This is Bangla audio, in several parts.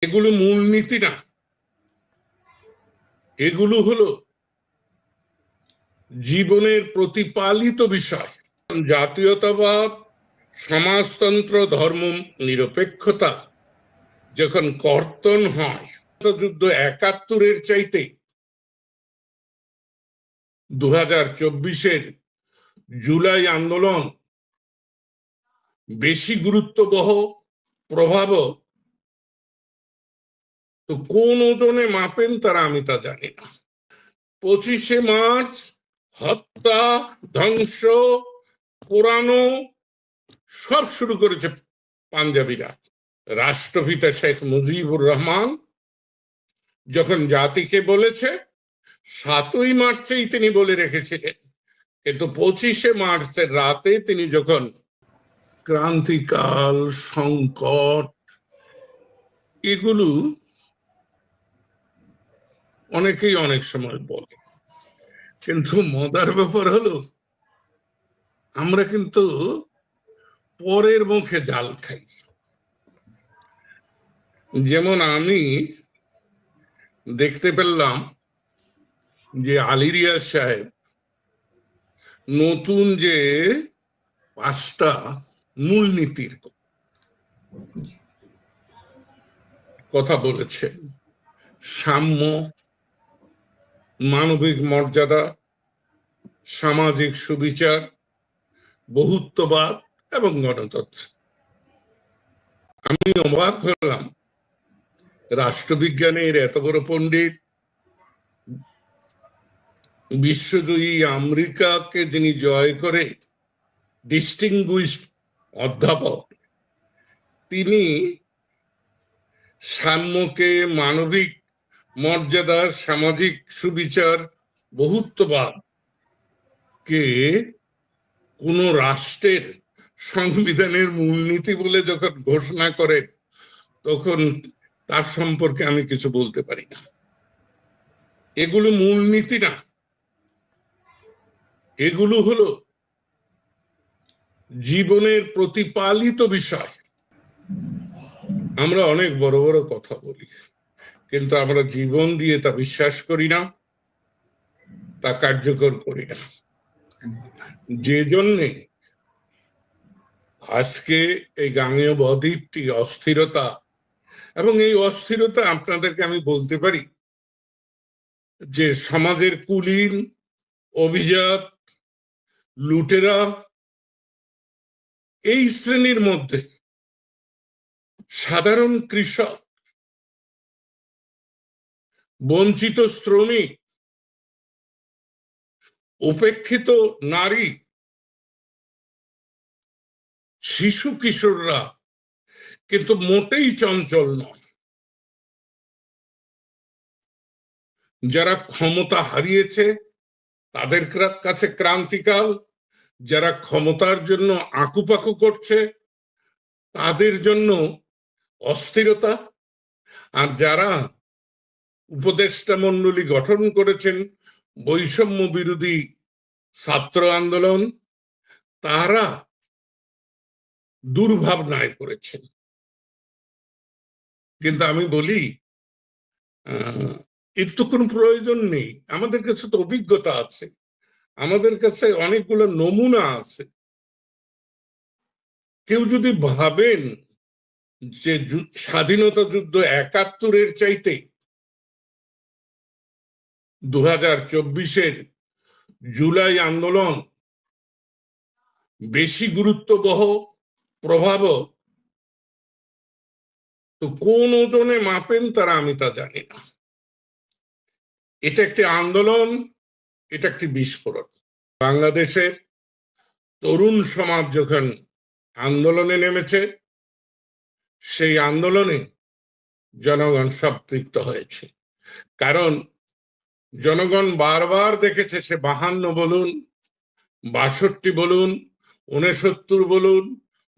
এগুলো মূলনীতি না, এগুলো হলো জীবনের প্রতিপালিত বিষয়। জাতীয়তাবাদ, সমাজতন্ত্র, ধর্ম নিরপেক্ষতা যখন কর্তন হয়, যুদ্ধ ৭১-এর চাইতে ২০২৪-এর জুলাই আন্দোলন বেশি গুরুত্ববহ, প্রভাবক। তো কোন ওজনে মাপেন তারা, আমি তা জানি না। ২৫শে মার্চ হত্যা, ধ্বংস, পোড়ানো সব শুরু করেছে পাঞ্জাবিরা। রাষ্ট্রপিতা শেখ মুজিবুর রহমান যখন জাতিকে বলেছে, ৭ই মার্চেই তিনি বলে রেখেছিলেন, কিন্তু ২৫শে মার্চের রাতে তিনি যখন ক্রান্তিকাল, সংকট, এগুলো অনেকেই অনেক সময় বলে, কিন্তু মজার ব্যাপার হলো আমরা কিন্তু পরের মুখে জাল খাই। যেমন আমি দেখতে পেলাম যে আলী রিয়াজ সাহেব নতুন যে ৫টা মূলনীতির কথা বলেছেন, সাম্য, মানবিক মর্যাদা, সামাজিক সুবিচার, বহুত্ববাদ এবং গণতন্ত্র। আমি অবাক হলাম, রাষ্ট্রবিজ্ঞানের এত বড় পণ্ডিত, বিশ্বজয়ী আমেরিকাকে যিনি জয় করে ডিস্টিংগুইশড অধ্যাপক, তিনি সাম্যকে, মানবিক মর্যাদা, সামাজিক সুবিচার, বহুত্ববাদ কে কোন রাষ্ট্রের সংবিধানের মূলনীতি বলে যখন ঘোষণা করে, তখন তার সম্পর্কে আমি কিছু বলতে পারি না। এগুলো মূলনীতি না, এগুলো হলো জীবনের প্রতিপালিত বিষয়। আমরা অনেক বড় বড় কথা বলি, কিন্তু আমরা জীবন দিয়ে তা বিশ্বাস করি না, তা কার্যকর করি না। যে জন্যে আজকে এই গাঙ্গেয় বদ্বীপটি অস্থিরতা, এবং এই অস্থিরতা আপনাদেরকে আমি বলতে পারি যে সমাজের কুলীন, অভিজাত, লুটেরা, এই শ্রেণীর মধ্যে সাধারণ কৃষক, বঞ্চিত শ্রমিক, উপেক্ষিত নারী, শিশু কিশোররা কিন্তু মোটেই চঞ্চল নয়। যারা ক্ষমতা হারিয়েছে তাদের কাছে ক্রান্তিকাল, যারা ক্ষমতার জন্য আকুপাকু করছে তাদের জন্য অস্থিরতা, আর যারা উপদেষ্টা মণ্ডলী গঠন করেছেন বৈষম্য বিরোধী ছাত্র আন্দোলন, তারা দুর্ভাবনায় পড়েছেন। কিন্তু আমি বলি, এর তো কোনো প্রয়োজন নেই। আমাদের কাছে তো অভিজ্ঞতা আছে, আমাদের কাছে অনেকগুলো নমুনা আছে। কেউ যদি ভাবেন যে স্বাধীনতা যুদ্ধ ৭১-এর চাইতে ২০২৪-এর জুলাই আন্দোলন বেশি গুরুত্ববহ, প্রভাবক, তো কোন ওজনে মাপেন তারা, আমি তা জানি না। এটা একটি আন্দোলন, এটা একটি বিস্ফোরণ। বাংলাদেশের তরুণ সমাজ যখন আন্দোলনে নেমেছে, সেই আন্দোলনে জনগণ সম্পৃক্ত হয়েছে। কারণ জনগণ বারবার দেখেছে, সে ৫২ বলুন, ৬২ বলুন, ৬৯ বলুন,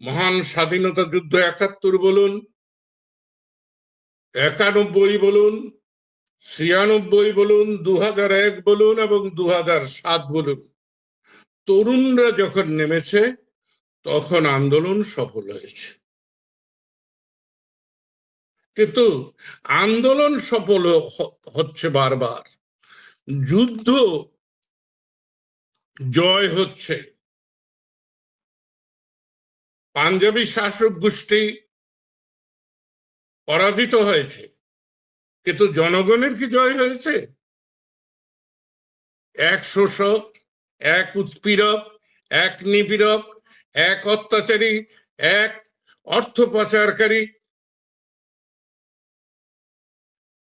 মহান স্বাধীনতা যুদ্ধ ৭১ বলুন, ৯১ বলুন, ৯৬ বলুন, ২০০১ বলুন এবং ২০০৭ বলুন, তরুণরা যখন নেমেছে তখন আন্দোলন সফল হয়েছে। কিন্তু আন্দোলন সফল হচ্ছে বারবার, যুদ্ধ জয় হচ্ছে। পাঞ্জাবি শাসক গোষ্ঠী পরাজিত হয়েছে, কিন্তু জনগণের কি জয় হয়েছে? এক শোষক, এক উৎপীড়ক, এক নিপীড়ক, এক অত্যাচারী, এক অর্থ পাচারকারী,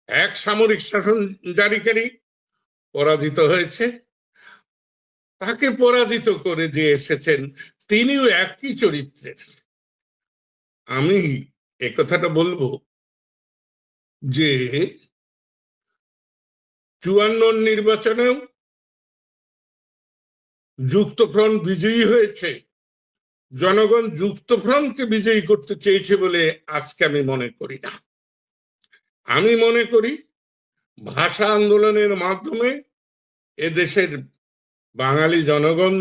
এক সামরিক শাসন জারিকারী পরাজিত হয়েছে। তাকে পরাজিত করে যে এসেছেন তিনিও একই চরিত্রের। আমি এ কথাটা বলবো যে 54 নির্বাচনেও যুক্তফ্রন্ট বিজয়ী হয়েছে। জনগণ যুক্তফ্রন্টকে বিজয়ী করতে চেয়েছে বলে আজকে আমি মনে করি না। আমি মনে করি ভাষা আন্দোলনের মাধ্যমে এদেশের বাঙালি জনগণ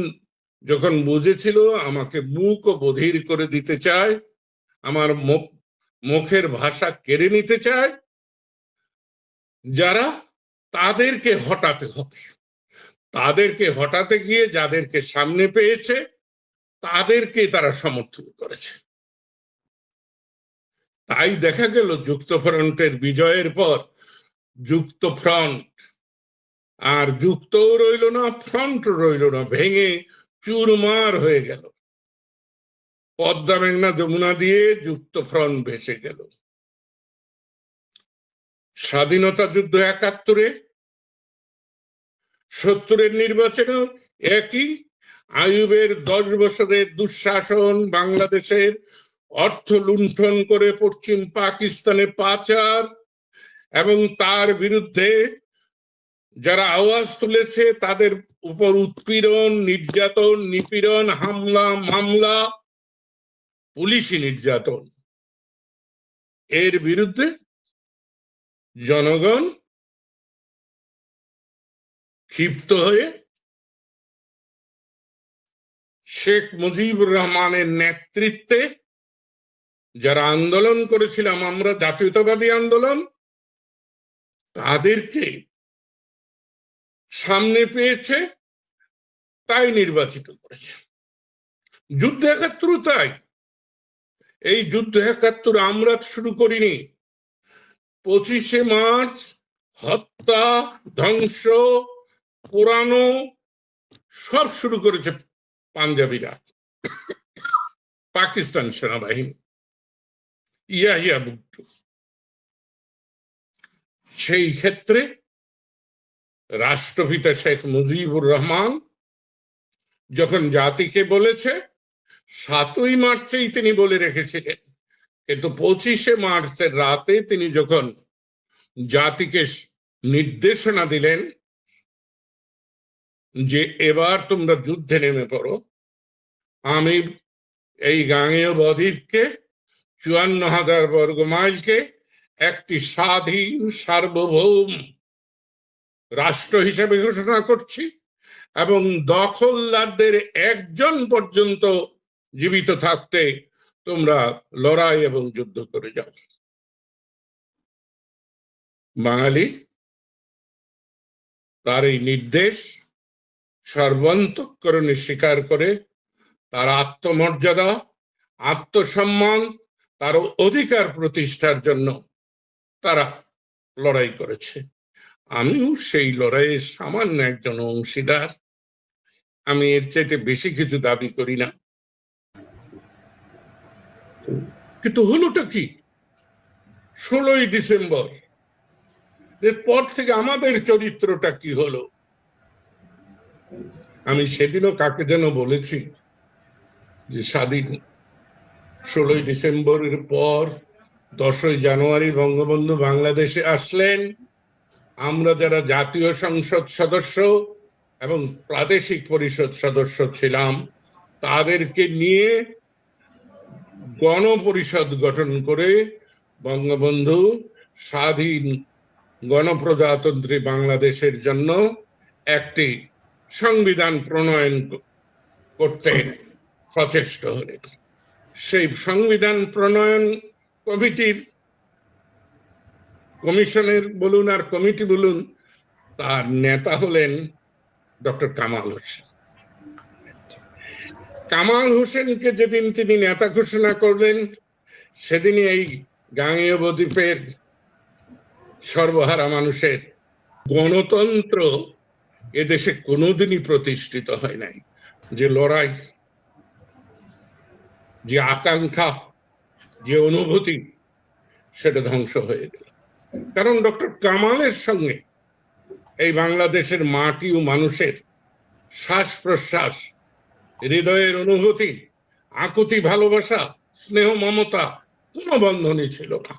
যখন বুঝেছিল আমাকে মূক ও বধির করে দিতে চায়, আমার মুখের ভাষা কেড়ে নিতে চায় যারা, তাদেরকে হটাতে হবে। তাদেরকে হটাতে গিয়ে যাদেরকে সামনে পেয়েছে তাদেরকে তারা সমর্থন করেছে। তাই দেখা গেল যুক্তফ্রন্টের বিজয়ের পর যুক্তফ্রন্ট আর যুক্তও রইল না, ফ্রন্ট রইল না, ভেঙে চুরমার হয়ে গেল। পদ্মা মেঘনা যমুনা দিয়ে যুক্তফ্রন্ট ভেসে গেল। স্বাধীনতা যুদ্ধ 71-এ, 70-এর নির্বাচনেও একই। আইয়ুবের 10 বছরের দুঃশাসন, বাংলাদেশের অর্থ লুণ্ঠন করে পশ্চিম পাকিস্তানে পাচার এবং তার বিরুদ্ধে যারা আওয়াজ তুলেছে তাদের উপর উৎপীড়ন, নির্যাতন, নিপীড়ন, হামলা, মামলা, পুলিশি নির্যাতন, এর বিরুদ্ধে জনগণ ক্ষিপ্ত হয়ে শেখ মুজিবুর রহমানের নেতৃত্বে যারা আন্দোলন করেছিলাম আমরা, জাতীয়তাবাদী আন্দোলন, তাদেরকে সামনে পেয়েছে, তাই নির্বাচিত করেছে। যুদ্ধ 71 তাই। এই যুদ্ধ 71 আমরা শুরু করিনি। 25শে মার্চ হত্যা, ধ্বংস, পোড়ানো সব শুরু করেছে পাঞ্জাবিরা, পাকিস্তান সেনাবাহিনী, ইয়াহিয়া ভুট্টো। সেই ক্ষেত্রে রাষ্ট্রপিতা শেখ মুজিবুর রহমান যখন জাতিকে বলেছে, 7ই মার্চেই তিনি বলে রেখেছিলেন, কিন্তু 25শে মার্চের রাতে তিনি যখন জাতিকে নির্দেশনা দিলেন যে এবার তোমরা যুদ্ধে নেমে পড়ো, আমি এই গাঙ্গেয় বদ্বীপকে, 54,000 বর্গ মাইলকে একটি স্বাধীন সার্বভৌম রাষ্ট্র হিসেবে ঘোষণা করছি এবং দখলদারদের একজন পর্যন্ত জীবিত থাকতে তোমরা লড়াই এবং যুদ্ধ করে যাও। বাঙালি তার এই নির্দেশ সর্বান্তঃকরণে স্বীকার করে তার আত্মমর্যাদা, আত্মসম্মান, তার অধিকার প্রতিষ্ঠার জন্য তারা লড়াই করেছে। আমিও সেই লড়াইয়ের সামান্য একজন অংশীদার। আমি এর চাইতে বেশি কিছু দাবি করি না। কিন্তু হলোটা কি? 16ই ডিসেম্বর এরপর থেকে আমাদের চরিত্রটা কি হলো? আমি সেদিনও কাকে যেন বলেছি যে স্বাধীন 16ই ডিসেম্বরের পর 10ই জানুয়ারি বঙ্গবন্ধু বাংলাদেশে আসলেন। আমরা যারা জাতীয় সংসদ সদস্য এবং প্রাদেশিক পরিষদ সদস্য ছিলাম তাদেরকে নিয়ে গণপরিষদ গঠন করে বঙ্গবন্ধু স্বাধীন গণপ্রজাতন্ত্রী বাংলাদেশের জন্য একটি সংবিধান প্রণয়ন করতে সচেষ্ট হলেন। সেই সংবিধান প্রণয়ন কমিটির কমিশনের বলুন আর কমিটি বলুন, তার নেতা হলেন ডক্টর কামাল হোসেন। কামাল হোসেনকে যেদিন তিনি নেতা ঘোষণা করলেন, সেদিনই এই গাঙ্গেয় বদ্বীপের সর্বহারা মানুষের গণতন্ত্র এদেশে কোনোদিনই প্রতিষ্ঠিত হয় নাই। যে লড়াই, যে আকাঙ্ক্ষা, যে অনুভূতি, সেটা ধ্বংস হয়ে গেল। কারণ ডক্টর কামালের সঙ্গে এই বাংলাদেশের মাটি ও মানুষের শ্বাস প্রশ্বাস, হৃদয়ের অনুভূতি, আকুতি, ভালোবাসা, স্নেহ, মমতা কোনো বন্ধনই ছিল না।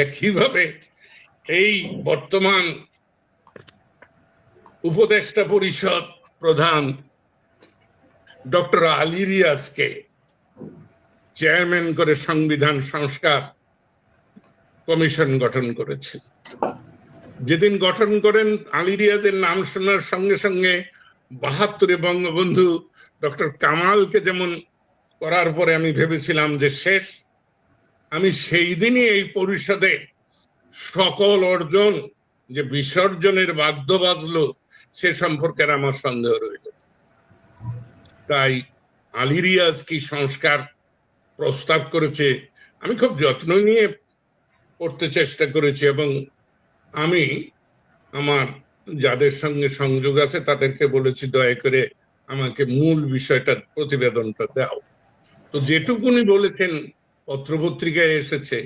একইভাবে এই বর্তমান উপদেষ্টা পরিষদ প্রধান ডক্টর আলী রিয়াজকে চেয়ারম্যান করে সংবিধান সংস্কার কমিশন গঠন করেছে। যেদিন গঠন করেন, আলী রিয়াজের নাম শোনার সঙ্গে সঙ্গে ৭২ বঙ্গবন্ধু ডক্টর কামালকে যেমন করার পরে আমি ভেবেছিলাম যে শেষ, আমি সেই দিনই এই পরিষদে সকল অর্জন যে বিসর্জনের বাদ্য বাজলো সে সম্পর্কে আমার সন্দেহ রইল। তাই আলী রিয়াজ কি সংস্কার প্রস্তাব করেছে, আমি খুব যত্ন নিয়ে পড়তে চেষ্টা করেছি, এবং আমি আমার যাদের সঙ্গে সংযোগ আছে তাদেরকে বলেছি দয়া করে আমাকে মূল বিষয়টা, প্রতিবেদনটা দাও। তো যেটুকুনি বলেছেন পত্রপত্রিকায় এসেছে,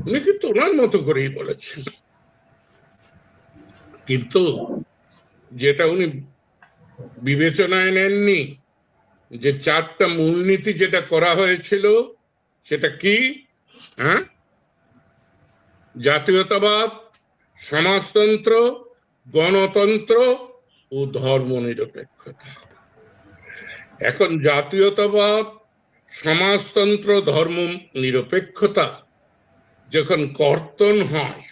উনি কিন্তু ওনার মতো করেই বলেছেন, কিন্তু যেটা উনি বিবেচনায় নেননি যে 4টা মূলনীতি যেটা করা হয়েছিল সেটা কি? জাতীয়তাবাদ, সমাজতন্ত্র, গণতন্ত্র ও ধর্মনিরপেক্ষতা। এখন জাতীয়তাবাদ, সমাজতন্ত্র, ধর্ম নিরপেক্ষতা যখন কর্তন হয়,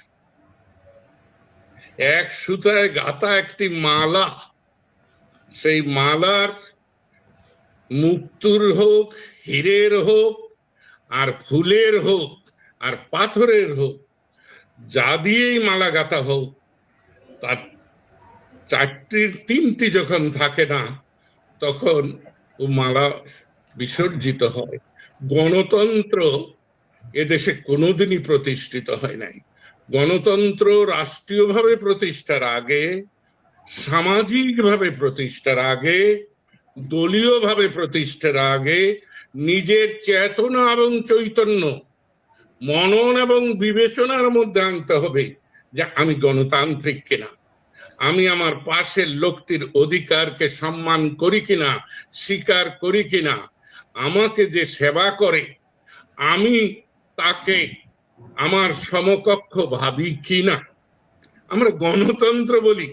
এক সুতায় গাঁথা একটি মালা, সেই মালার মুক্তুর হোক, হীরের হোক, আর ফুলের হোক, আর পাথরের হোক, যা দিয়েই মালা গাঁথা হোক, তার 3টি যখন থাকে না, তখন ও মালা বিসর্জিত হয়। গণতন্ত্র এদেশে কোনোদিনই প্রতিষ্ঠিত হয় নাই। গণতন্ত্র রাষ্ট্রীয়ভাবে প্রতিষ্ঠার আগে, সামাজিকভাবে প্রতিষ্ঠার আগে, দলীয়ভাবে প্রতিষ্ঠার আগে নিজের চেতনা এবং চৈতন্য, মনন এবং বিবেচনার মধ্যে আনতে হবে যে আমি গণতান্ত্রিক কিনা, আমি আমার পাশের লোকটির অধিকারকে সম্মান করি কিনা, স্বীকার করি কিনা, আমাকে যে সেবা করে আমি তাকে আমার সমকক্ষ ভাবি কিনা। আমরা গণতন্ত্র বলি,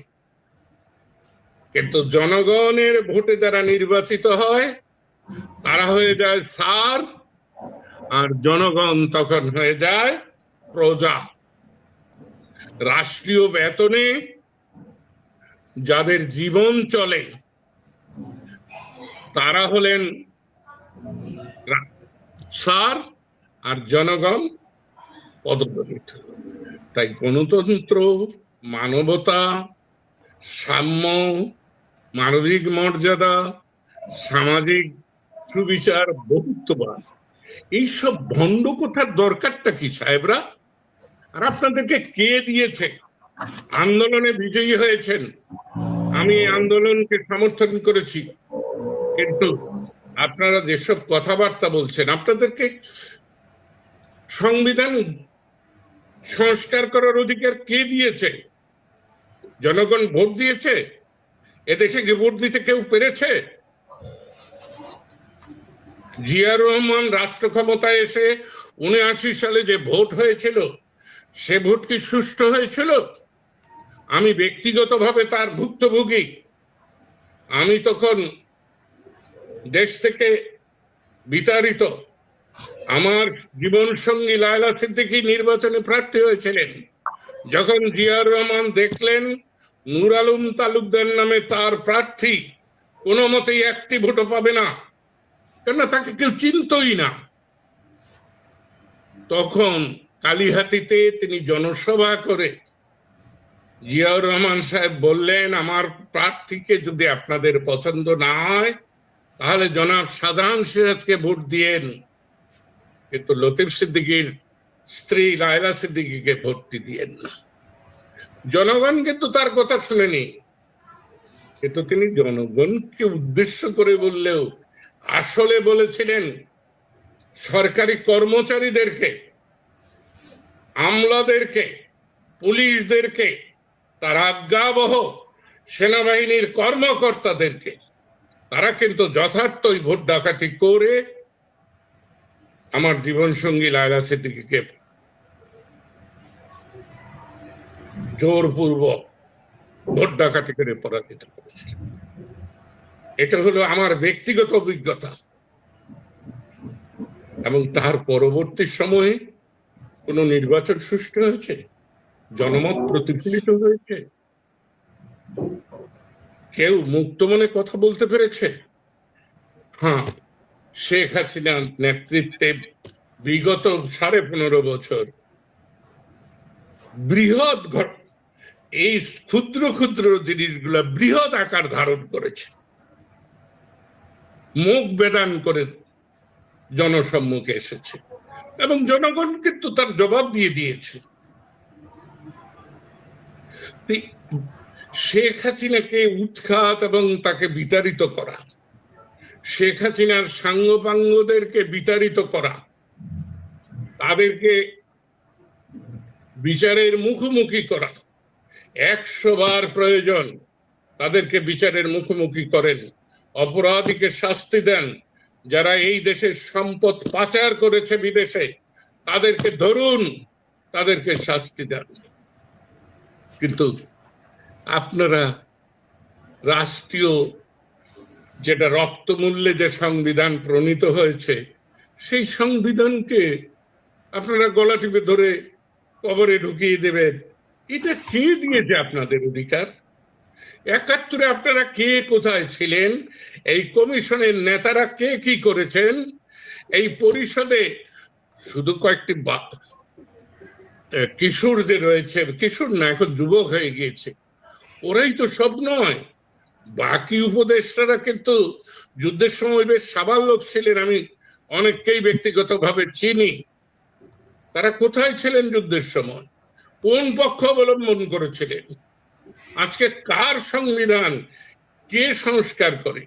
কিন্তু জনগণের ভোটে যারা নির্বাচিত হয় তারা হয়ে যায় স্যার, আর জনগণ তখন হয়ে যায় প্রজা। রাষ্ট্রীয় বেতনে যাদের জীবন চলে তারা হলেন স্যার, আর জনগণ পদদলিত। তাই গণতন্ত্র, মানবতা, সাম্য, মানবিক মর্যাদা, সামাজিক সুবিচার, বহুত্ববাদ, এইসব ভণ্ড কথার দরকারটা কি সাহেবরা? আর আপনাদেরকে কে দিয়েছে? আন্দোলনে বিজয়ী হয়েছেন, আমি আন্দোলনকে সমর্থন করেছি, কিন্তু আপনারা যেসব কথাবার্তা বলছেন, আপনাদেরকে সংবিধান সংস্কার করার অধিকার কে দিয়েছে? জনগণ ভোট দিয়েছে? এদেশে কি ভোট দিতে কেউ পেরেছে? জিয়া রহমান রাষ্ট্র ক্ষমতায় এসে 79 সালে যে ভোট হয়েছিল, সে ভোট কি সুষ্ঠু হয়েছিল? আমি ব্যক্তিগতভাবে তার ভুক্তভোগী। আমি তখন দেশ থেকে বিতাড়িত। আমার জীবন সঙ্গী লায়লা সিদ্দিকী নির্বাচনে প্রার্থী হয়েছিলেন। যখন জিয়াউর রহমান দেখলেন নূর আলম তালুকদার নামে তার প্রার্থী কোনো মতেই একটি ভোটও পাবে না, কেননা তাকে কেউ চিনতই না, তখন কালিহাতীতে তিনি জনসভা করে জিয়াউর রহমান সাহেব বললেন, আমার প্রার্থীকে যদি আপনাদের পছন্দ না হয় তাহলে জনাব শাহজাহান সিরাজকে ভোট দিয়েন, কিন্তু লতিফ সিদ্দিকীর স্ত্রী লায়লা সিদ্দিকীকে ভোট দিয়েন না। জনগণ কিন্তু তার কথা শুনেনি, কিন্তু তিনি জনগণকে উদ্দেশ্য করে বললেও আসলে বলেছিলেন সরকারি কর্মচারীদেরকে, আমলাদেরকে, পুলিশদেরকে, তার আজ্ঞাবহ সেনাবাহিনীর কর্মকর্তাদেরকে, তারা কিন্তু যথার্থই ভোট ডাকাতি করে আমার জীবন সঙ্গী লায়লা সিদ্দিকীকে জোরপূর্বক ভোট ডাকাতি করে পরাজিত করেছিল। এটা হলো আমার ব্যক্তিগত অভিজ্ঞতা। এবং তার পরবর্তী সময়ে কোন নির্বাচন সুষ্ঠু হয়েছে, জনমত প্রতিফলিত হয়েছে, কেউ মুক্ত মনে কথা বলতে পেরেছে? হ্যাঁ, শেখ হাসিনার নেতৃত্বে বিগত 15.5 বছর বৃহৎ এই ক্ষুদ্র ক্ষুদ্র জিনিসগুলা বৃহৎ আকার ধারণ করেছে, মুখ বেদান করে জনসম্মুখে এসেছে এবং জনগণ কিন্তু তার জবাব দিয়ে দিয়েছে। শেখ হাসিনাকে উৎখাত এবং তাকে বিতাড়িত করা, শেখ হাসিনার সাঙ্গপাঙ্গদেরকে বিতাড়িত করা, তাদেরকে বিচারের মুখোমুখি করা, 100 বার প্রয়োজন তাদেরকে বিচারের মুখোমুখি করেন, অপরাধীকে শাস্তি দেন, যারা এই দেশের সম্পদ পাচার করেছে বিদেশে তাদেরকে ধরুন, তাদেরকে শাস্তি দেন। কিন্তু আপনারা রাষ্ট্রীয় যেটা রক্তমূল্যে যে সংবিধান প্রণীত হয়েছে সেই সংবিধানকে আপনারা গলা টিপে ধরে কবরে ঢুকিয়ে দেবেন। এটা কে দিয়েছে আপনাদের অধিকার? 71-এ আপনারা কে কোথায় ছিলেন? এই কমিশনের নেতারা কে কি করেছেন? এই পরিষদে শুধু কয়েকটি কিশোর যে রয়েছে, কিশোর না, এখন যুবক হয়ে গিয়েছে, ওরাই তো সব নয়। বাকি উপদেষ্টারা কিন্তু যুদ্ধের সময় বেশ সাবাল লোক ছিলেন, আমি অনেককেই ব্যক্তিগতভাবে চিনি। তারা কোথায় ছিলেন যুদ্ধের সময়? কোন পক্ষ অবলম্বন করেছিলেন? আজকে কার সংবিধান কে সংস্কার করে?